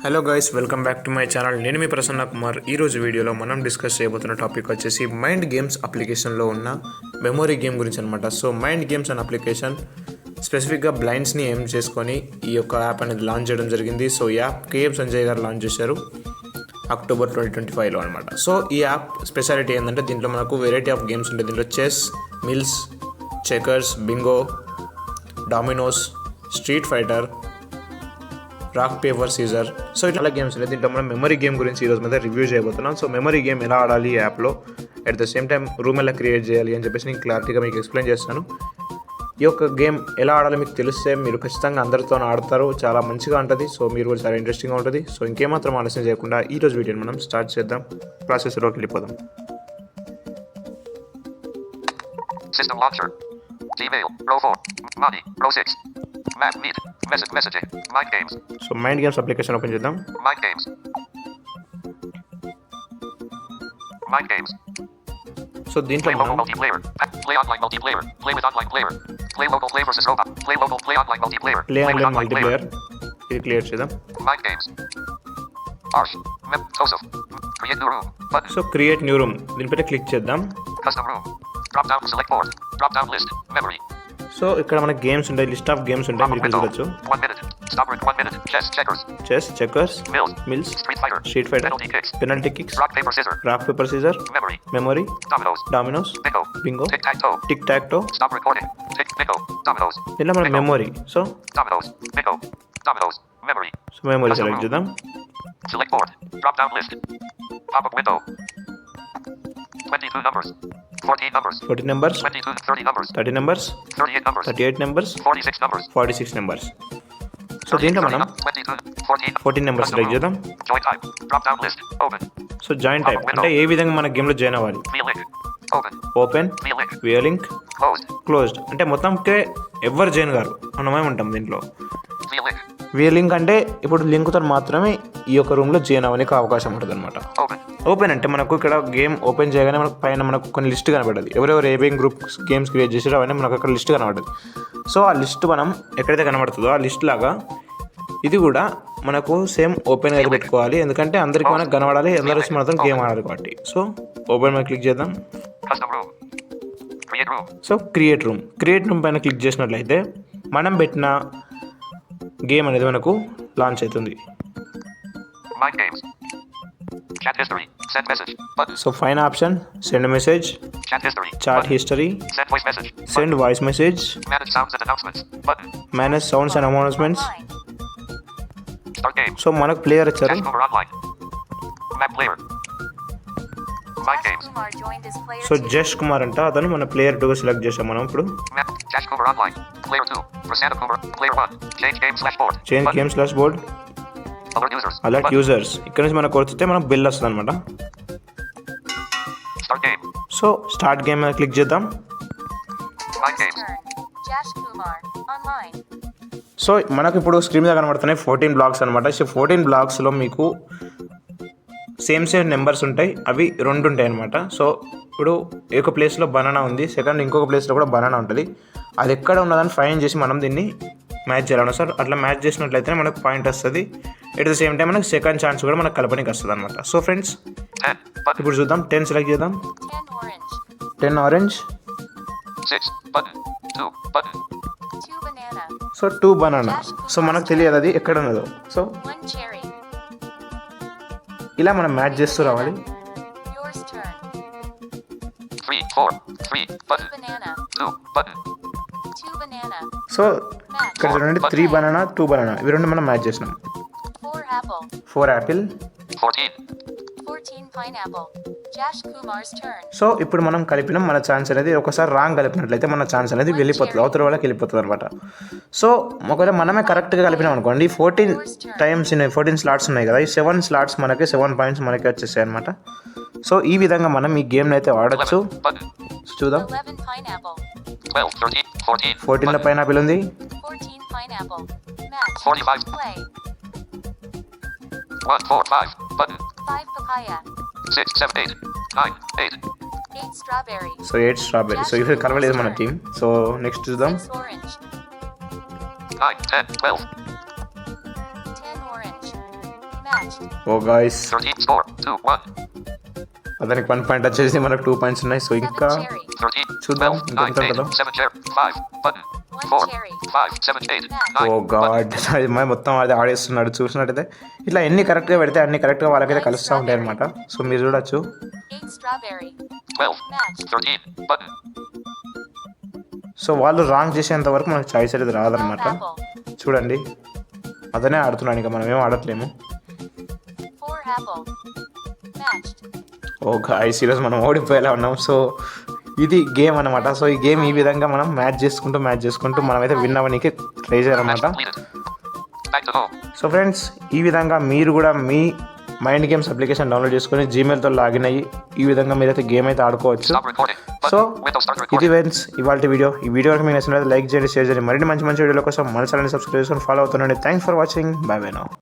Hello guys, welcome back to my channel. నేను మీ ప్రసన్న కుమార్. ఈరోజు వీడియోలో మనం డిస్కస్ చేయబోతున్న టాపిక్ వచ్చేసి మైండ్ గేమ్స్ అప్లికేషన్లో ఉన్న మెమొరీ గేమ్ గురించి అనమాట. సో మైండ్ గేమ్స్ అనే అప్లికేషన్ స్పెసిఫిక్గా బ్లైండ్స్ని ఏం చేసుకొని ఈ యొక్క యాప్ అనేది లాంచ్ చేయడం జరిగింది. సో ఈ యాప్ కేఎం సంజయ్ గారు లాంచ్ చేశారు అక్టోబర్ 2025లో అనమాట. సో ఈ యాప్ స్పెషాలిటీ ఏంటంటే దీంట్లో మనకు వెరైటీ ఆఫ్ గేమ్స్ ఉంటాయి. దీంట్లో chess, mills, checkers, bingo, dominoes, street fighter, rock paper scissors, so ఇట్లా గేమ్స్ ఉన్నాయి. దీంట్లో మనం మెమరీ గేమ్ గురించి ఈరోజు మీద రివ్యూ చేయబోతున్నాం. సో మెమరీ గేమ్ ఎలా ఆడాలి ఈ యాప్లో, at the same time room ఎలా క్రియేట్ చేయాలి అని చెప్పేసి నేను క్లారిటీగా మీకు ఎక్స్ప్లెయిన్ చేస్తాను. ఈ యొక్క గేమ్ ఎలా ఆడాలో మీకు తెలిస్తే మీరు ఖచ్చితంగా అందరితో ఆడతారు. చాలా మంచిగా ఉంటుంది. సో మీరు కూడా చాలా ఇంట్రెస్టింగ్గా ఉంటుంది. సో ఇంకేమాత్రం ఆలస్యం చేయకుండా ఈరోజు వీడియోని మనం స్టార్ట్ చేద్దాం. ప్రాసెస్లోకి వెళ్ళిపోదాం. System launcher. Gmail. Row 4. Money. Row 6. Map. Meet. Messaging. Mind games. So mind games application open చేద్దాం. Mind games. Mind games. So దీంట్లో Play local multiplayer. Play online multiplayer. Play with online player. Play local play versus robot. Play local play online multiplayer. Play with online multiplayer ఇది clear చేద్దాం. Mind games. Arsh. Tosef. Create new room. Button. So create new room దీనిపైన click చేద్దాం. Custom room. Drop down select board. Drop down list. Memory. So ఇక్కడ మనకి games ఉంటాయి, list of games ఉంటాయి, మీరు ఇక్కడ చూడొచ్చు. 1 minute. Stop it. 1 minute. Chess. Checkers. Chess, checkers, Mills. Mills, Street fighter. Street fighter, Penalty kicks. Penalty kicks, Rock paper scissors. Rock paper scissors, Memory. Memory, Dominoes. Dominoes, Bingo. Bingo, Tic tac toe. Tic tac toe. Stop recording. Bingo. Dominoes. ఇలా మన memory. So Dominoes. Bingo. Dominoes. Memory. So memory select చేద్దాం. Select board. Drop down list. Pop up window. 22 numbers. 14 numbers. 14 numbers, 22 to 30 numbers. 30 numbers, 38 numbers. 38 numbers, 46 numbers. 46 numbers. So దీంట్లో మనం 22 14. 14 numbers select చేద్దాం. Join type. Drop down list. Open. So join type అంటే ఏ విధంగా మన గేమ్లో join అవ్వాలి. Via link. Open. Open, Via link. Via link, Closed. Closed అంటే మొత్తంకే ఎవరు జాయిన్ గారు మనమే ఉంటాం దీంట్లో. Via link. వియా లింక్ అంటే ఇప్పుడు లింక్తో మాత్రమే ఈ యొక్క రూమ్లో జాయిన్ అవ్వడానికి అవకాశం ఉంటుంది అనమాట. Open. ఓపెన్ అంటే మనకు ఇక్కడ గేమ్ ఓపెన్ చేయగానే మనకు పైన మనకు కొన్ని లిస్ట్ కనబడుతుంది. ఎవరెవరు ఏమేమి గ్రూప్ గేమ్స్ క్రియేట్ చేసారో అవన్నీ మనకు అక్కడ లిస్ట్ కనబడుతుంది. సో ఆ లిస్ట్ మనం ఎక్కడైతే కనబడుతుందో ఆ లిస్ట్ లాగా ఇది కూడా మనకు సేమ్ ఓపెన్ అయితే పెట్టుకోవాలి. ఎందుకంటే అందరికీ మనకు కనబడాలి, అందరూ వచ్చి మనతో గేమ్ ఆడాలి కాబట్టి. సో ఓపెన్ మీద క్లిక్ చేద్దాం. Custom room. Create room. So create room పైన క్లిక్ చేసినట్లయితే మనం పెట్టిన గేమ్ అనేది మనకు లాంచ్ అవుతుంది. Mind games. Chat history. Send message. Button. So fine option send message, Chat history. Chat Button. History, Send voice message. Send voice message, Manage sounds and announcements. Button. Manage sounds and announcements. Start game. So మనకు player వచ్చారు. Dash Cooper online. Map player. Mind games. So Jash Kumar అంట, అతను మన player 2గా select చేసాం మనం ఇప్పుడు. Map. Dash Cooper online. Player 2. Prasanna Cooper. Player 1. Change game slash board. Change Button. Game slash board, Alert users. Alert Button. Users. ఇక్కడ నుంచి మనకు కొడితే మనకు బిల్ వస్తుంది అనమాట. Start game. So start game మీద క్లిక్ చేద్దాం. Mind games. Jash Kumar online. So మనకు ఇప్పుడు స్క్రీన్ మీద కనబడుతున్నాయి 14 బ్లాక్స్ అనమాట. సో 14 బ్లాక్స్లో మీకు సేమ్ నెంబర్స్ ఉంటాయి, అవి 2 ఉంటాయి అనమాట. సో ఇప్పుడు ఒక ప్లేస్లో బనానా ఉంది, సెకండ్ ఇంకొక ప్లేస్లో కూడా బనానా ఉంటుంది. అది ఎక్కడ ఉన్నదని ఫైండ్ చేసి మనం దీన్ని మ్యాచ్ చేయాలన్నా సార్. అట్లా మ్యాచ్ చేసినట్లయితే మనకు పాయింట్ వస్తుంది. ఎట్ ద సేమ్ టైం మనకు సెకండ్ ఛాన్స్ కూడా మనకు కలపడానికి వస్తుంది అనమాట. So friends 10. Button. ఇప్పుడు చూద్దాం. 10 సెలెక్ట్ చేద్దాం. 10 orange. 10 orange. 6. Button. 2. Button. 2 banana. So 2 banana. So మనకు తెలియదు అది ఎక్కడ ఉన్నదో. So 1 cherry. ఇలా మనం మ్యాచ్ చేస్తూ రావాలి. Yours turn. 3. 4. 3. 2 Button. banana. 2. Button. 2 banana. So ఇక్కడ చూడండి 3 బనానా 2 బనానా ఇవి 2 మనం మ్యాచ్ చేసినాం. 4 apple. 4 Apple. 14. 14 pineapple. Jash Kumar's turn. So ఇప్పుడు మనం కలిపినాం. మన ఛాన్స్ అనేది ఒకసారి రాంగ్ కలిపినట్లయితే మన ఛాన్స్ అనేది వెళ్ళిపోతుంది, అవతల వాళ్ళకి వెళ్ళిపోతుంది అనమాట. సో ఒకవేళ మనమే కరెక్ట్గా కలిపినాం అనుకోండి, 14 టైమ్స్ 14 స్లాట్స్ ఉన్నాయి కదా, ఈ 7 స్లాట్స్ మనకి 7 పాయింట్స్ మనకి వచ్చేసాయి అనమాట. సో ఈ విధంగా మనం ఈ గేమ్ని అయితే ఆడొచ్చు. 11. Button. చూద్దాం. 11 pineapple. 12. 13. 14. 14లో పైనాపిల్ ఉంది. 14 pineapple. Match. 45. Play. 1. 4. 5. Button. 5 papaya. 6. 7. 8. 9. 8. 8 strawberry. So 8 strawberry. So ఇవి కలవలేదు మన టీం. సో నెక్స్ట్ చూద్దాం. 6 orange. 9. 10. 12. 10 orange. Matched. Oh guys 13 score. 2 1. అతనికి 1 పాయింట్ వచ్చేసి మనకు 2 పాయింట్స్ ఉన్నాయి. సో 7 ఇంకా cherry. 13 చూద్దాం 12 ఇంకా 9 ఉంటుందో. 8 7 cherry 5 button 1 4 cherry. 5 7 8 ఓ 9 గాడ్ అమ్మాయి మొత్తం అది ఆడేస్తున్నాడు. చూసినట్టయితే ఇట్లా ఎన్ని కరెక్ట్గా పెడితే అన్ని కరెక్ట్గా వాళ్ళకైతే కలుస్తూ ఉంటాయి అనమాట. సో మీరు చూడొచ్చు. 8 strawberry. 12 Matched. 13 button సో వాళ్ళు రాంగ్ చేసేంత వరకు మనకు చాయిస్ అనేది 12 రాదనమాట. apple. చూడండి అతనే ఆడుతున్నాడు, ఇంకా మనం ఏం ఆడట్లేము. 4 apple. Matched. ఓ గాయ్స్ ఈరోజు మనం ఓడిపోయేలా ఉన్నాం. సో ఇది గేమ్ అనమాట. సో ఈ గేమ్ ఈ విధంగా మనం మ్యాచ్ చేసుకుంటూ మనమైతే విన్ అవ్వడానికి ట్రై match చేయాలన్నమాట. completed. Back to home. So friends ఈ విధంగా మీరు కూడా మీ మైండ్ గేమ్స్ అప్లికేషన్ డౌన్లోడ్ చేసుకొని జీమెయిల్తో లాగిన్ అయ్యి ఈ విధంగా మీరైతే గేమ్ అయితే ఆడుకోవచ్చు. Stop recording. So Button. Windows start ఇది recording. ఫ్రెండ్స్ ఇవాళ వీడియో. ఈ వీడియో కనుక మీకు నచ్చినట్లయితే లైక్ చేయండి, షేర్ చేయండి. మరిన్ని మంచి వీడియోల కోసం మన ఛానల్ని సబ్స్క్రైబ్ చేసుకొని ఫాలో అవుతుండండి. Thanks for watching. Bye bye now.